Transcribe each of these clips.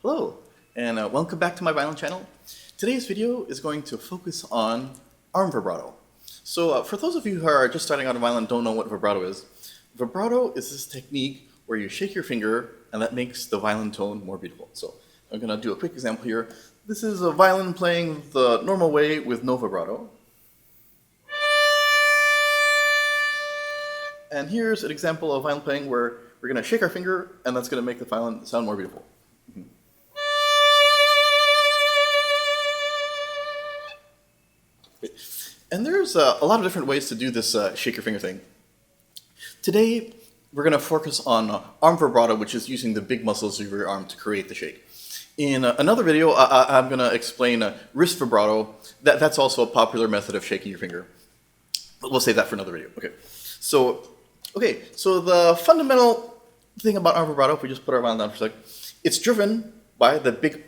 Hello, and welcome back to my violin channel. Today's video is going to focus on arm vibrato. So for those of you who are just starting out on violin and don't know what vibrato is this technique where you shake your finger and that makes the violin tone more beautiful. So I'm going to do a quick example here. This is a violin playing the normal way with no vibrato. And here's an example of violin playing where we're going to shake our finger and that's going to make the violin sound more beautiful. And there's a lot of different ways to do this shake your finger thing. Today, we're going to focus on arm vibrato, which is using the big muscles of your arm to create the shake. In another video, I'm going to explain wrist vibrato. That's also a popular method of shaking your finger. We'll save that for another video. So the fundamental thing about arm vibrato, if we just put our violin down for a sec, it's driven by the big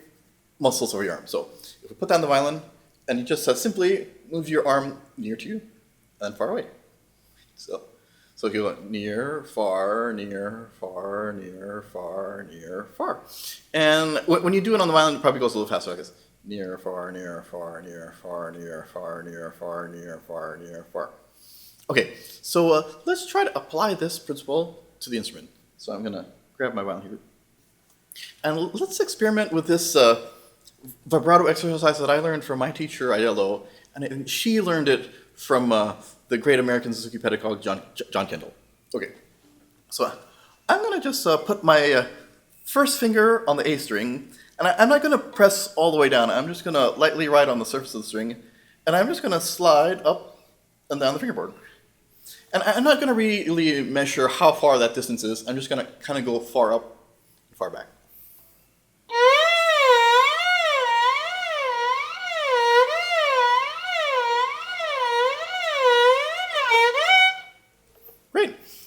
muscles of your arm. So if we put down the violin, and you just simply move your arm near to you and far away. So if you go near, far, near, far, near, far, near, far. And when you do it on the violin, it probably goes a little faster like this. Near, far, near, far, near, far, near, far, near, far, near, far, near, far. Okay, so let's try to apply this principle to the instrument. So I'm gonna grab my violin here. And let's experiment with this vibrato exercise that I learned from my teacher, Aiello, and she learned it from the great American Suzuki pedagogue, John Kendall. Okay, so I'm going to just put my first finger on the A string, and I'm not going to press all the way down. I'm just going to lightly ride on the surface of the string, and I'm just going to slide up and down the fingerboard. And I'm not going to really measure how far that distance is. I'm just going to kind of go far up and far back.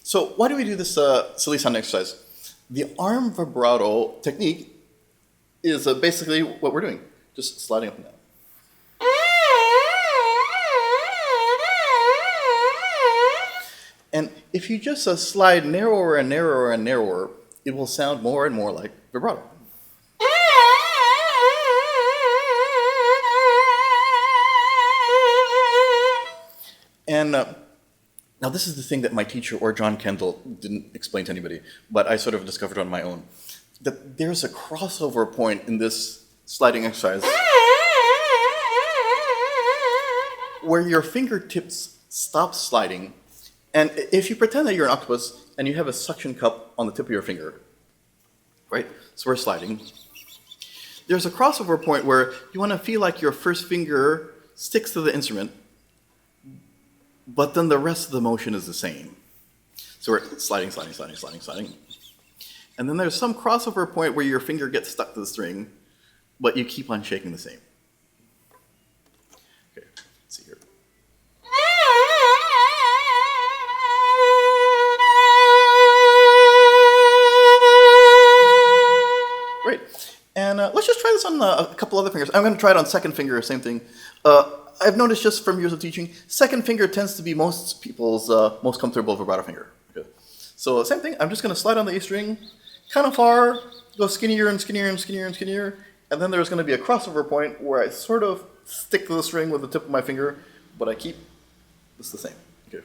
So why do we do this silly sound exercise? The arm vibrato technique is basically what we're doing, just sliding up and down. And if you just slide narrower and narrower and narrower, it will sound more and more like vibrato. And now this is the thing that my teacher or John Kendall didn't explain to anybody, but I sort of discovered on my own. That there's a crossover point in this sliding exercise where your fingertips stop sliding, and if you pretend that you're an octopus and you have a suction cup on the tip of your finger, right? So we're sliding. There's a crossover point where you want to feel like your first finger sticks to the instrument, but then the rest of the motion is the same. So we're sliding, sliding, sliding, sliding, sliding. And then there's some crossover point where your finger gets stuck to the string, but you keep on shaking the same. Okay, let's see here. Great. And let's just try this on a couple other fingers. I'm going to try it on second finger, same thing. I've noticed just from years of teaching, second finger tends to be most people's most comfortable vibrato finger. Okay. So same thing, I'm just going to slide on the A string, kind of far, go skinnier and skinnier and skinnier and skinnier, and then there's going to be a crossover point where I sort of stick to the string with the tip of my finger, but I keep this the same. Okay.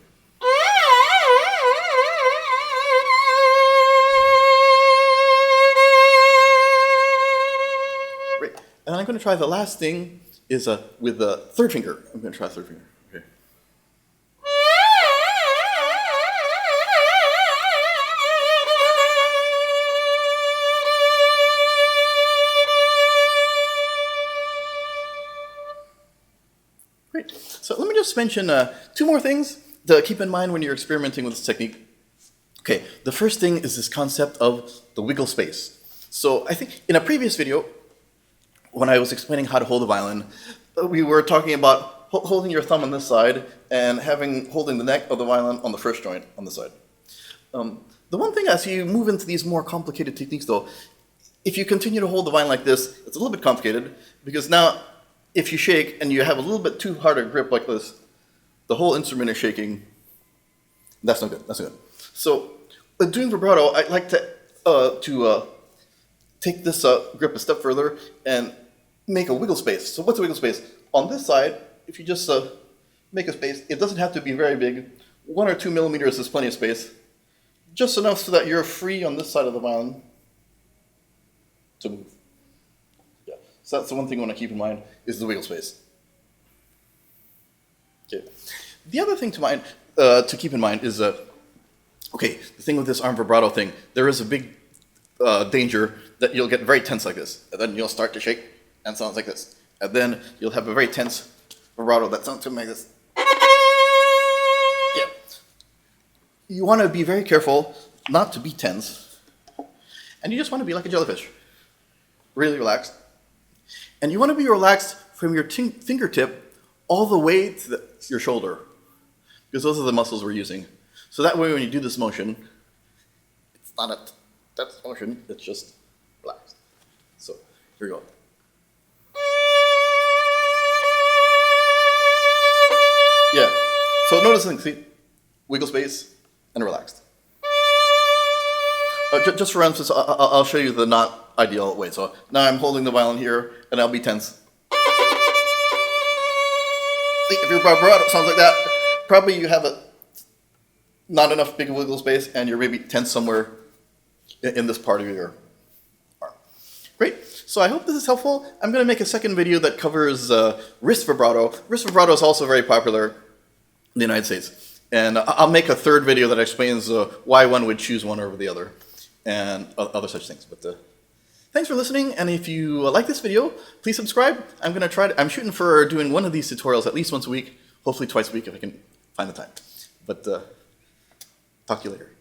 Great. And I'm going to try the last thing is with the third finger. I'm going to try the third finger. Okay. Great. So let me just mention two more things to keep in mind when you're experimenting with this technique. Okay, the first thing is this concept of the wiggle space. So I think in a previous video, when I was explaining how to hold the violin, we were talking about holding your thumb on this side and holding the neck of the violin on the first joint on the side. The one thing as you move into these more complicated techniques though, if you continue to hold the violin like this, it's a little bit complicated because now if you shake and you have a little bit too hard a grip like this, the whole instrument is shaking. That's not good, that's not good. So doing vibrato, I like to take this grip a step further and make a wiggle space. So what's a wiggle space? On this side, if you just make a space, it doesn't have to be very big. 1 or 2 millimeters is plenty of space. Just enough so that you're free on this side of the violin to move. Yeah. So that's the one thing you want to keep in mind, is the wiggle space. Okay. The other thing to keep in mind is, okay, the thing with this arm vibrato thing, there is a big danger that you'll get very tense like this, and then you'll start to shake and sounds like this. And then you'll have a very tense vibrato that sounds something like this. Yeah. You want to be very careful not to be tense, and you just want to be like a jellyfish, really relaxed. And you want to be relaxed from your fingertip all the way to your shoulder, because those are the muscles we're using. So that way when you do this motion, it's not a tense motion, it's just relaxed. So here we go. Yeah, so notice things, see? Wiggle space and relaxed. Just for emphasis, I'll show you the not ideal way. So now I'm holding the violin here and I'll be tense. If your vibrato sounds like that, probably you have not enough big wiggle space and you're maybe tense somewhere in this part of your arm. Great, so I hope this is helpful. I'm going to make a second video that covers wrist vibrato. Wrist vibrato is also very popular in the United States. And I'll make a third video that explains why one would choose one over the other and other such things. But thanks for listening, and if you like this video, please subscribe. I'm shooting for doing one of these tutorials at least once a week, hopefully twice a week if I can find the time. But talk to you later.